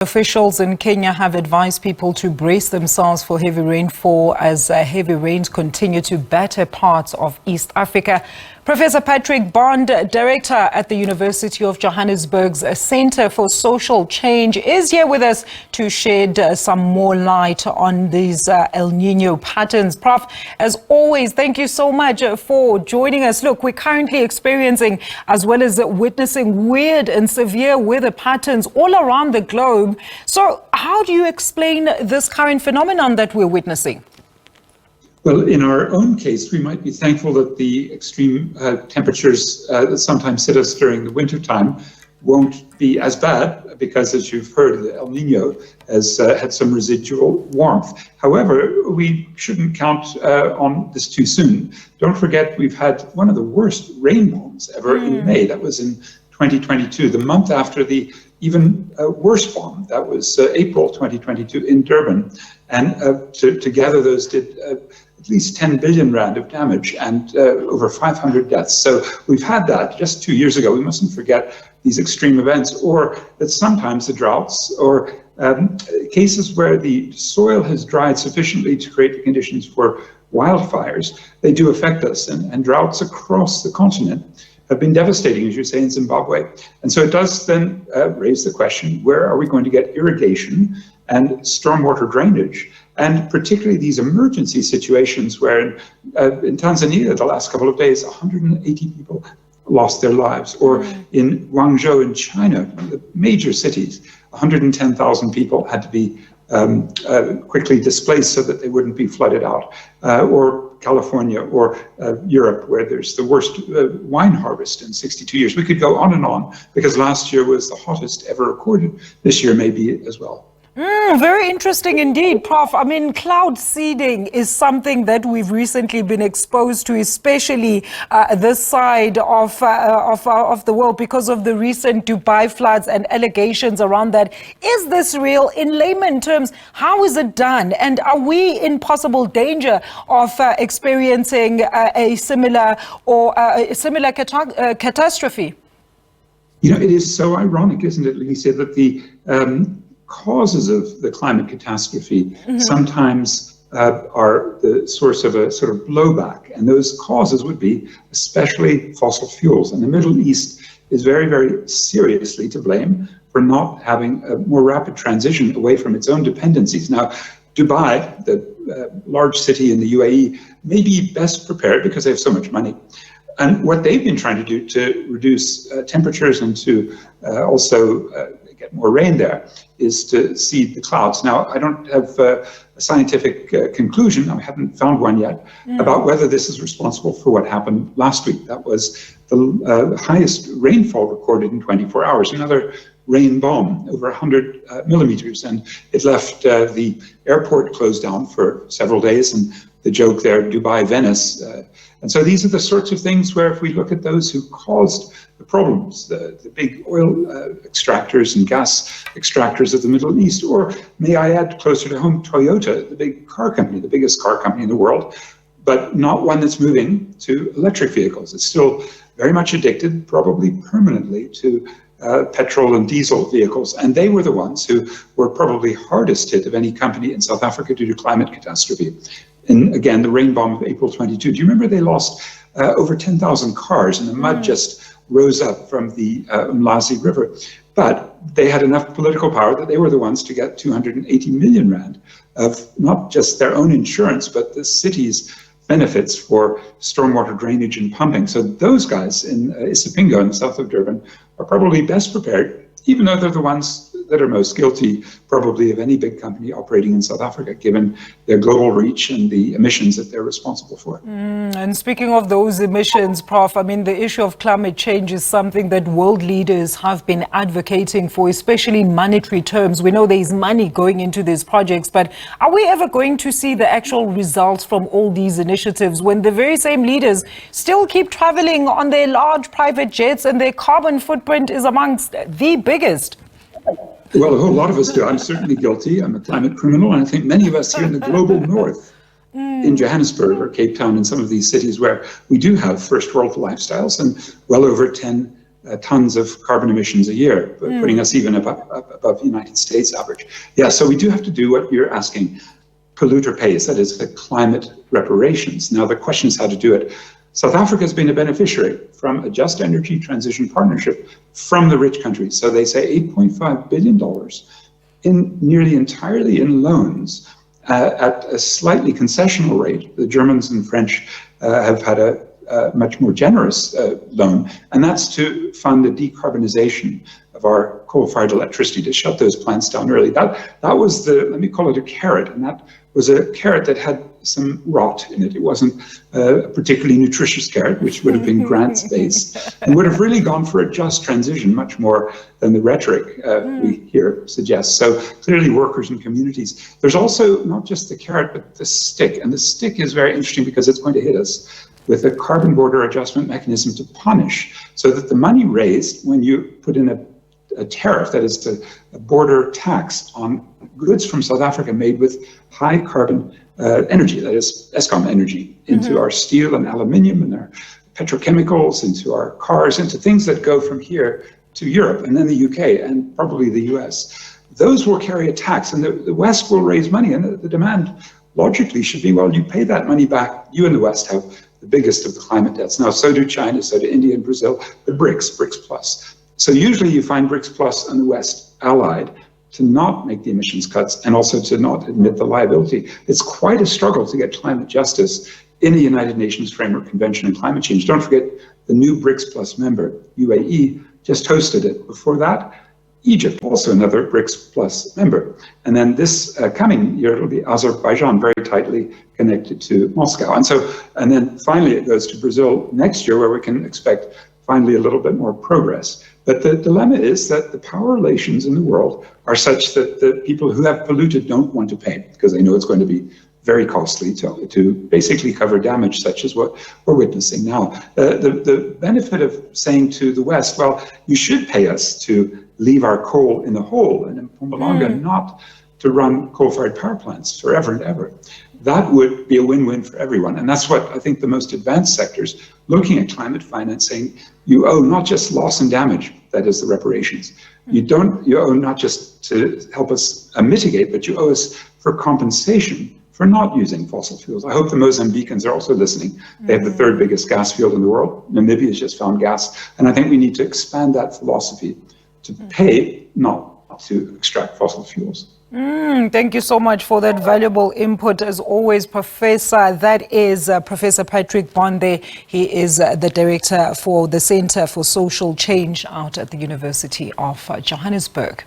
Officials in Kenya have advised people to brace themselves for heavy rainfall as heavy rains continue to batter parts of East Africa. Professor Patrick Bond, director at the University of Johannesburg's Center for Social Change, is here with us to shed some more light on these El Niño patterns. Prof, as always, thank you so much for joining us. Look, we're currently experiencing, as well as witnessing, weird and severe weather patterns all around the globe. So how do you explain this current phenomenon that we're witnessing? Well, in our own case, we might be thankful that the extreme temperatures that sometimes hit us during the wintertime won't be as bad because, as you've heard, the El Niño has had some residual warmth. However, we shouldn't count on this too soon. Don't forget, we've had one of the worst rain bombs ever in May. That was in 2022, the month after the even worse bomb. That was April 2022 in Durban. And together those did at least 10 billion rand of damage and over 500 deaths. So we've had that just 2 years ago. We mustn't forget these extreme events, or that sometimes the droughts or cases where the soil has dried sufficiently to create the conditions for wildfires, they do affect us. And droughts across the continent have been devastating, as you say, in Zimbabwe. And so it does then raise the question, where are we going to get irrigation and stormwater drainage? And particularly these emergency situations where in Tanzania, the last couple of days, 180 people lost their lives. Or in Guangzhou in China, one of the major cities, 110,000 people had to be quickly displaced so that they wouldn't be flooded out. Or California or Europe, where there's the worst wine harvest in 62 years. We could go on because last year was the hottest ever recorded. This year may be as well. Very interesting indeed, Prof. I mean, cloud seeding is something that we've recently been exposed to, especially this side of the world, because of the recent Dubai floods and allegations around that. Is this real? In layman terms, how is it done? And are we in possible danger of experiencing a similar catastrophe? You know, it is so ironic, isn't it, Lisa, that the causes of the climate catastrophe sometimes are the source of a sort of blowback, and those causes would be especially fossil fuels. And the Middle East is very, very seriously to blame for not having a more rapid transition away from its own dependencies. Now, Dubai, the large city in the UAE, may be best prepared because they have so much money. And what they've been trying to do to reduce temperatures and to also get more rain there is to seed the clouds. Now, I don't have a scientific conclusion, I haven't found one yet, about whether this is responsible for what happened last week. That was the highest rainfall recorded in 24 hours, another rain bomb, over 100 millimeters, and it left the airport closed down for several days, and the joke there, Dubai, Venice. And so these are the sorts of things where if we look at those who caused the problems, the big oil extractors and gas extractors of the Middle East, or may I add closer to home, Toyota, the big car company, the biggest car company in the world, but not one that's moving to electric vehicles. It's still very much addicted, probably permanently, to petrol and diesel vehicles. And they were the ones who were probably hardest hit of any company in South Africa due to climate catastrophe. And again, the rain bomb of April 22. Do you remember they lost over 10,000 cars and the mud just rose up from the Umlazi River? But they had enough political power that they were the ones to get 280 million rand of not just their own insurance, but the city's benefits for stormwater drainage and pumping. So those guys in Isipingo in the south of Durban are probably best prepared, even though they're the ones that are most guilty, probably, of any big company operating in South Africa, given their global reach and the emissions that they're responsible for. And speaking of those emissions, Prof, I mean, the issue of climate change is something that world leaders have been advocating for, especially in monetary terms. We know there is money going into these projects, but are we ever going to see the actual results from all these initiatives when the very same leaders still keep traveling on their large private jets and their carbon footprint is amongst the biggest? Well, a whole lot of us do. I'm certainly guilty. I'm a climate criminal, and I think many of us here in the global north, in Johannesburg or Cape Town, in some of these cities where we do have first world lifestyles and well over 10 tons of carbon emissions a year, putting us even above the United States average. Yeah, so we do have to do what you're asking. Polluter pays, that is the climate reparations. Now the question is how to do it. South Africa has been a beneficiary from a just energy transition partnership from the rich countries. So they say $8.5 billion in nearly entirely in loans at a slightly concessional rate. The Germans and French have had a much more generous loan, and that's to fund the decarbonization of our coal-fired electricity, to shut those plants down early. That was the, let me call it a carrot, and that was a carrot that had some rot in it. It wasn't a particularly nutritious carrot, which would have been grants-based, and would have really gone for a just transition much more than the rhetoric we hear suggests. So clearly workers and communities. There's also not just the carrot, but the stick, and the stick is very interesting because it's going to hit us with a carbon border adjustment mechanism to punish, so that the money raised when you put in a tariff, that is a border tax on goods from South Africa made with high carbon energy, that is Eskom energy, into our steel and aluminium and our petrochemicals, into our cars, into things that go from here to Europe and then the UK and probably the US. Those will carry a tax, and the West will raise money, and the demand logically should be, well, you pay that money back. You in the West have the biggest of the climate debts. Now, so do China, so do India and Brazil, the BRICS Plus. So usually you find BRICS Plus and the West allied to not make the emissions cuts and also to not admit the liability. It's quite a struggle to get climate justice in the United Nations Framework Convention on Climate Change. Don't forget the new BRICS Plus member, UAE, just hosted it. Before that, Egypt, also another BRICS Plus member. And then this coming year, it'll be Azerbaijan, very tightly connected to Moscow. And then finally it goes to Brazil next year, where we can expect finally a little bit more progress. But the dilemma is that the power relations in the world are such that the people who have polluted don't want to pay, because they know it's going to be very costly to basically cover damage such as what we're witnessing now. The benefit of saying to the West, well, you should pay us to leave our coal in the hole and in Mpumalanga not to run coal-fired power plants forever and ever. That would be a win-win for everyone. And that's what I think the most advanced sectors looking at climate financing, you owe not just loss and damage, that is the reparations. You owe not just to help us mitigate, but you owe us for compensation for not using fossil fuels. I hope the Mozambicans are also listening. They have the third biggest gas field in the world. Namibia has just found gas. And I think we need to expand that philosophy to pay, not to extract fossil fuels. Thank you so much for that valuable input, as always, Professor. That is Professor Patrick Bond. He is the director for the Center for Social Change out at the University of Johannesburg.